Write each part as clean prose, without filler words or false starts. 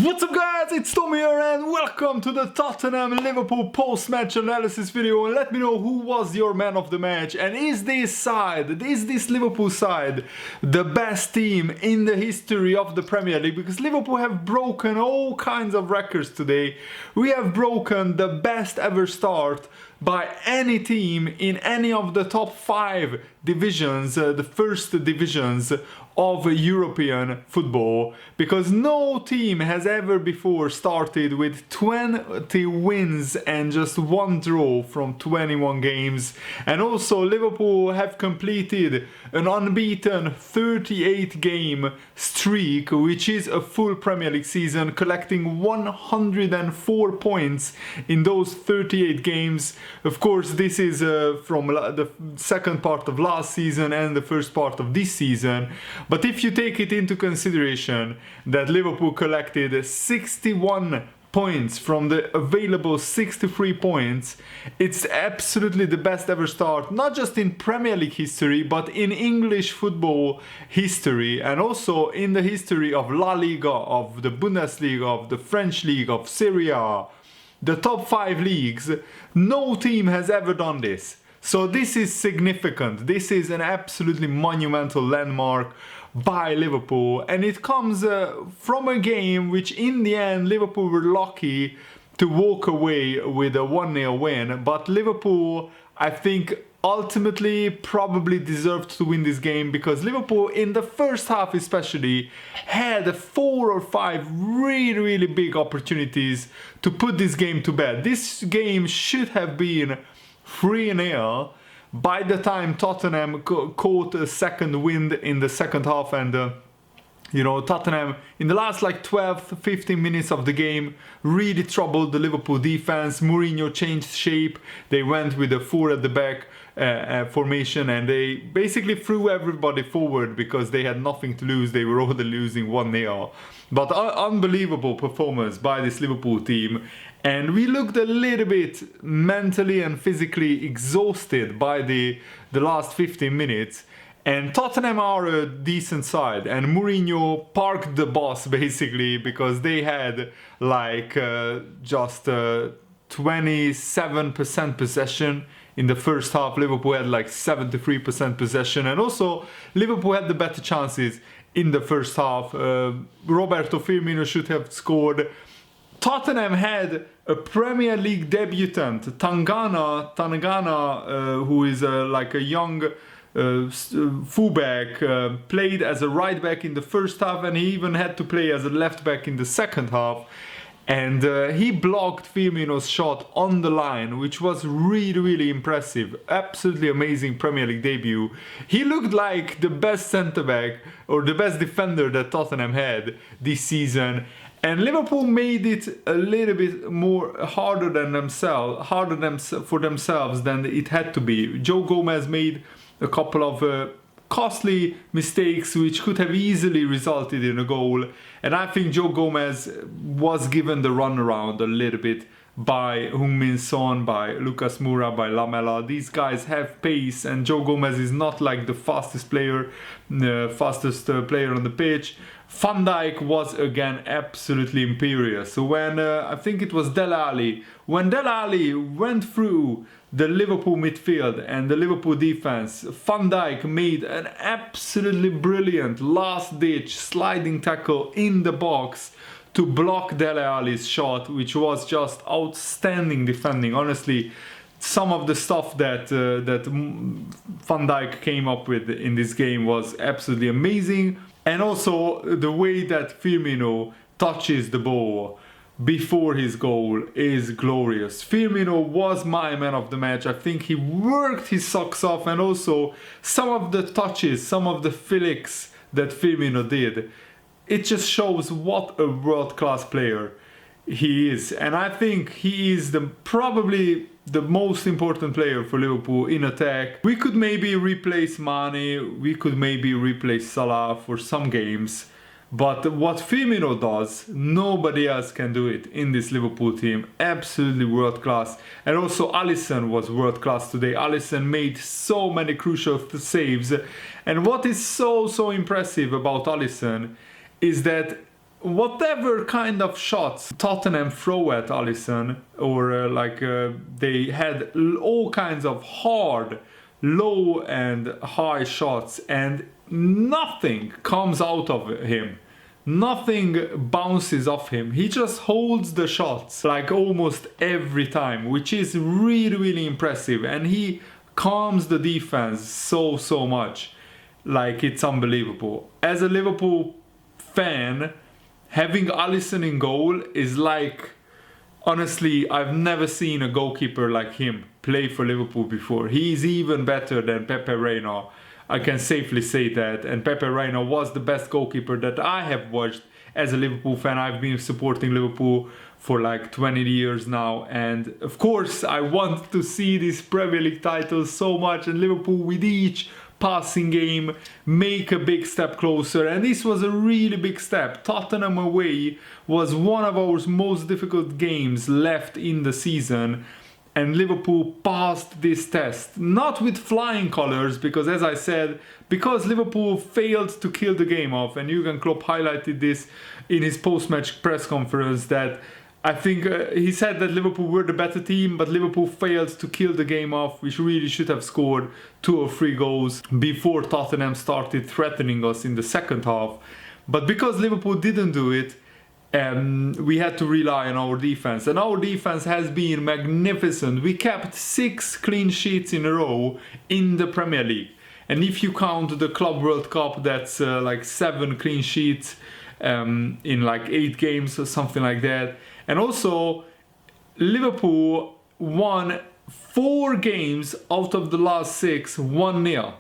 What's up guys, it's Tom here and welcome to the Tottenham Liverpool post-match analysis video, and let me know who was your man of the match, and is this Liverpool side the best team in the history of the Premier League? Because Liverpool have broken all kinds of records today. We have broken the best ever start by any team in any of the top 5 divisions, the first divisions of European football, because no team has ever before started with 20 wins and just 1 draw from 21 games. And also Liverpool have completed an unbeaten 38 game streak, which is a full Premier League season, collecting 104 points in those 38 games. Of course, this is from the second part of last season and the first part of this season. But if you take it into consideration that Liverpool collected 61 points from the available 63 points, it's absolutely the best ever start, not just in Premier League history, but in English football history, and also in the history of La Liga, of the Bundesliga, of the French League, of Serie A, the top 5 leagues. No team has ever done this. So this is significant. This is an absolutely monumental landmark by Liverpool, and it comes from a game which in the end Liverpool were lucky to walk away with a 1-0 win. But Liverpool, I think, ultimately probably deserved to win this game, because Liverpool in the first half especially had 4 or 5 really big opportunities to put this game to bed. This game should have been 3-0 by the time Tottenham caught a second wind in the second half. And Tottenham in the last 12-15 minutes of the game really troubled the Liverpool defense. Mourinho changed shape. They went with a 4 at the back formation, and they basically threw everybody forward because they had nothing to lose. They were already losing 1-0. But unbelievable performance by this Liverpool team. And we looked a little bit mentally and physically exhausted by the last 15 minutes. And Tottenham are a decent side, and Mourinho parked the bus basically, because they had just 27% possession in the first half. Liverpool had 73% possession, and also Liverpool had the better chances in the first half. Roberto Firmino should have scored. Tottenham had a Premier League debutant, Tangana, who is a young fullback, played as a right back in the first half, and he even had to play as a left back in the second half. And he blocked Firmino's shot on the line, which was really impressive. Absolutely amazing Premier League debut. He looked like the best centre-back or the best defender that Tottenham had this season. And Liverpool made it a little bit more harder for themselves than it had to be. Joe Gomez made a couple of costly mistakes which could have easily resulted in a goal, and I think Joe Gomez was given the runaround a little bit by Heung-min Son, by Lucas Moura, by Lamela. These guys have pace, and Joe Gomez is not the fastest player on the pitch. Van Dijk was again absolutely imperious. So when I think it was Dele Alli, when Dele Alli went through the Liverpool midfield and the Liverpool defense, Van Dijk made an absolutely brilliant last-ditch sliding tackle in the box to block Dele Alli's shot, which was just outstanding defending. Honestly, some of the stuff that Van Dijk came up with in this game was absolutely amazing. And also the way that Firmino touches the ball before his goal is glorious. Firmino was my man of the match. I think he worked his socks off, and also some of the touches, some of the flicks that Firmino did, it just shows what a world-class player he is. And I think he is probably the most important player for Liverpool in attack. We could maybe replace Mane, we could maybe replace Salah for some games, but what Firmino does, nobody else can do it in this Liverpool team. Absolutely world class. And also Alisson was world class today. Alisson made so many crucial saves, and what is so impressive about Alisson is that whatever kind of shots Tottenham throw at Alisson, or they had all kinds of hard, low and high shots, and nothing comes out of him. Nothing bounces off him. He just holds the shots like almost every time, which is really, really impressive. And he calms the defense so much. Like, it's unbelievable. As a Liverpool fan, having Alisson in goal is like, honestly, I've never seen a goalkeeper like him play for Liverpool before. He's even better than Pepe Reina. I can safely say that. And Pepe Reina was the best goalkeeper that I have watched as a Liverpool fan. I've been supporting Liverpool for like 20 years now. And of course, I want to see this Premier League title so much. And Liverpool, with each passing game, make a big step closer. And this was a really big step. Tottenham away was one of our most difficult games left in the season. And Liverpool passed this test, not with flying colours, because as I said, because Liverpool failed to kill the game off, and Jurgen Klopp highlighted this in his post-match press conference, that I think he said that Liverpool were the better team, but Liverpool failed to kill the game off, which really should have scored 2 or 3 goals before Tottenham started threatening us in the second half. But because Liverpool didn't do it, we had to rely on our defense, and our defense has been magnificent. We kept 6 clean sheets in a row in the Premier League, and if you count the Club World Cup, that's like 7 clean sheets in like 8 games or something like that. And also Liverpool won 4 games out of the last 6 1-0.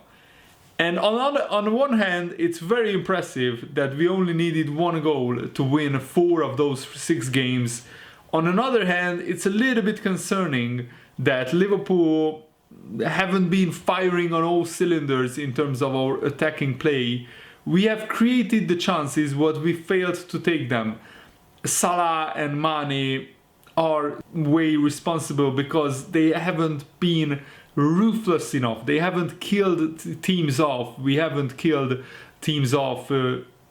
And on one hand, it's very impressive that we only needed 1 goal to win 4 of those 6 games. On another hand, it's a little bit concerning that Liverpool haven't been firing on all cylinders in terms of our attacking play. We have created the chances, but we failed to take them. Salah and Mane are way responsible because they haven't been ruthless enough. They haven't killed teams off. We haven't killed teams off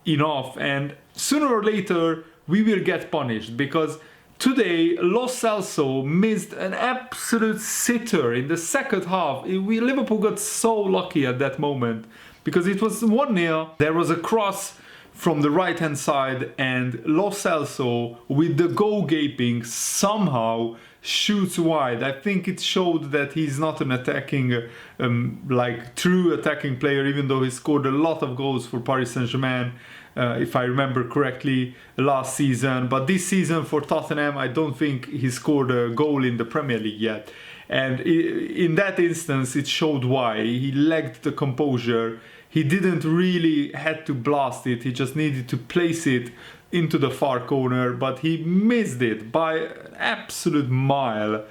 enough, and sooner or later we will get punished, because today Lo Celso missed an absolute sitter in the second half. Liverpool got so lucky at that moment because it was 1-0. There was a cross from the right hand side, and Lo Celso, with the goal gaping, somehow shoots wide. I think it showed that he's not an attacking, true attacking player, even though he scored a lot of goals for Paris Saint-Germain, if I remember correctly, last season. But this season for Tottenham, I don't think he scored a goal in the Premier League yet. And in that instance, it showed why. He lacked the composure. He didn't really had to blast it. He just needed to place it into the far corner, but he missed it by an absolute mile.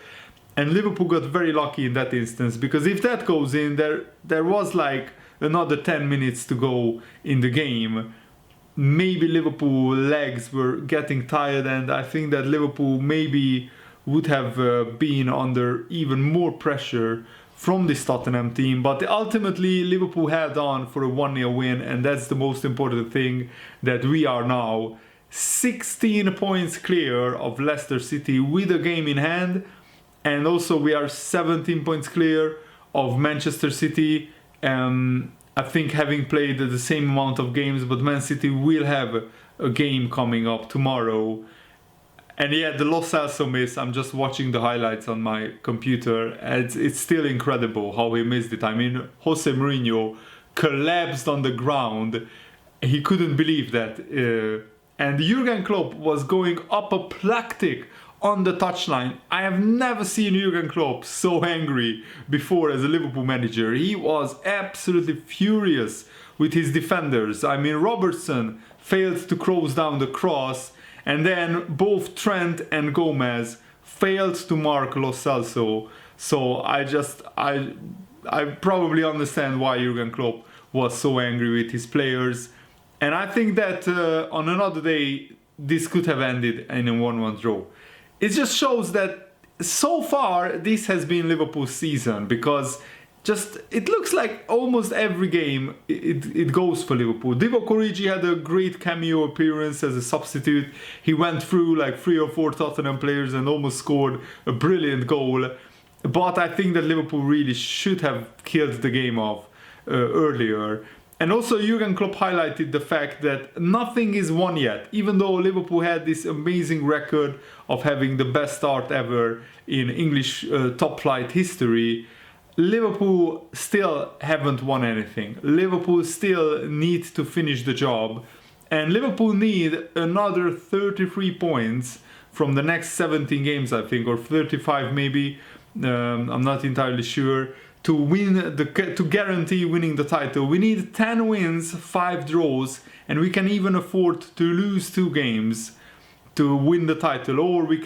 And Liverpool got very lucky in that instance, because if that goes in, there was like another 10 minutes to go in the game. Maybe Liverpool legs were getting tired, and I think that Liverpool maybe would have been under even more pressure from this Tottenham team. But ultimately Liverpool held on for a 1-0 win, and that's the most important thing, that we are now 16 points clear of Leicester City with a game in hand, and also we are 17 points clear of Manchester City. I think having played the same amount of games, but Man City will have a game coming up tomorrow. And yeah, the Lo Celso miss, I'm just watching the highlights on my computer, and it's still incredible how he missed it. I mean, Jose Mourinho collapsed on the ground. He couldn't believe that. And Jurgen Klopp was going apoplectic on the touchline. I have never seen Jurgen Klopp so angry before as a Liverpool manager. He was absolutely furious with his defenders. I mean, Robertson failed to close down the cross, and then both Trent and Gomez failed to mark Lo Celso. So I probably understand why Jurgen Klopp was so angry with his players. And I think that on another day, this could have ended in a 1-1 draw. It just shows that so far this has been Liverpool's season, because just it looks like almost every game it goes for Liverpool. Divock Origi had a great cameo appearance as a substitute. He went through like 3 or 4 Tottenham players and almost scored a brilliant goal. But I think that Liverpool really should have killed the game off earlier. And also Jurgen Klopp highlighted the fact that nothing is won yet. Even though Liverpool had this amazing record of having the best start ever in English top flight history, Liverpool still haven't won anything. Liverpool still need to finish the job. And Liverpool need another 33 points from the next 17 games, I think, or 35 maybe. I'm not entirely sure, to win to guarantee winning the title. We need 10 wins, 5 draws, and we can even afford to lose 2 games to win the title, or we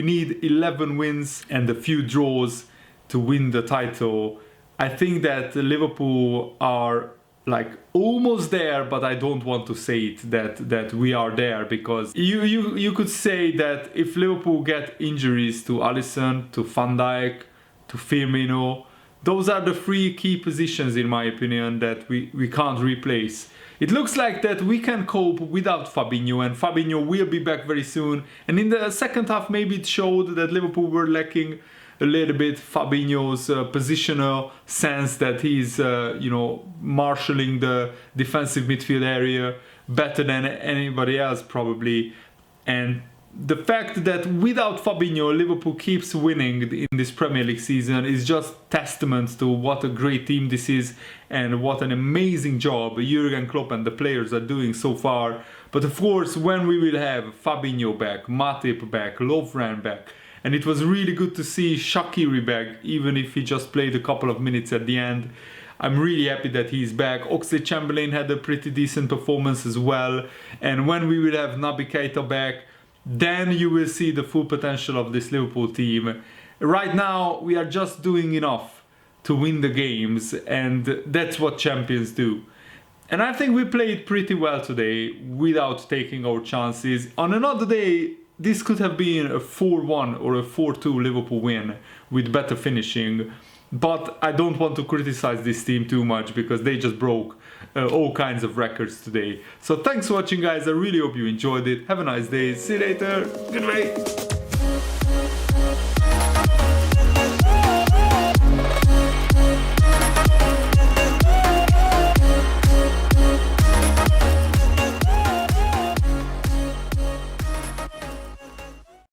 need 11 wins and a few draws to win the title. I think that Liverpool are like almost there, but I don't want to say it that we are there, because you could say that if Liverpool get injuries to Alisson, to Van Dijk, to Firmino, those are the 3 key positions in my opinion that we can't replace. It looks like that we can cope without Fabinho, and Fabinho will be back very soon. And in the second half maybe it showed that Liverpool were lacking a little bit Fabinho's positional sense, that he's marshalling the defensive midfield area better than anybody else probably. And the fact that without Fabinho Liverpool keeps winning in this Premier League season is just testament to what a great team this is and what an amazing job Jurgen Klopp and the players are doing so far. But of course, when we will have Fabinho back, Matip back, Lovren back, and it was really good to see Shaqiri back, even if he just played a couple of minutes at the end. I'm really happy that he's back. Oxlade-Chamberlain had a pretty decent performance as well. And when we will have Naby Keita back, then you will see the full potential of this Liverpool team. Right now, we are just doing enough to win the games, and that's what champions do. And I think we played pretty well today without taking our chances. On another day, this could have been a 4-1 or a 4-2 Liverpool win with better finishing. But I don't want to criticize this team too much because they just broke all kinds of records today. So thanks for watching, guys. I really hope you enjoyed it. Have a nice day. See you later. Goodbye.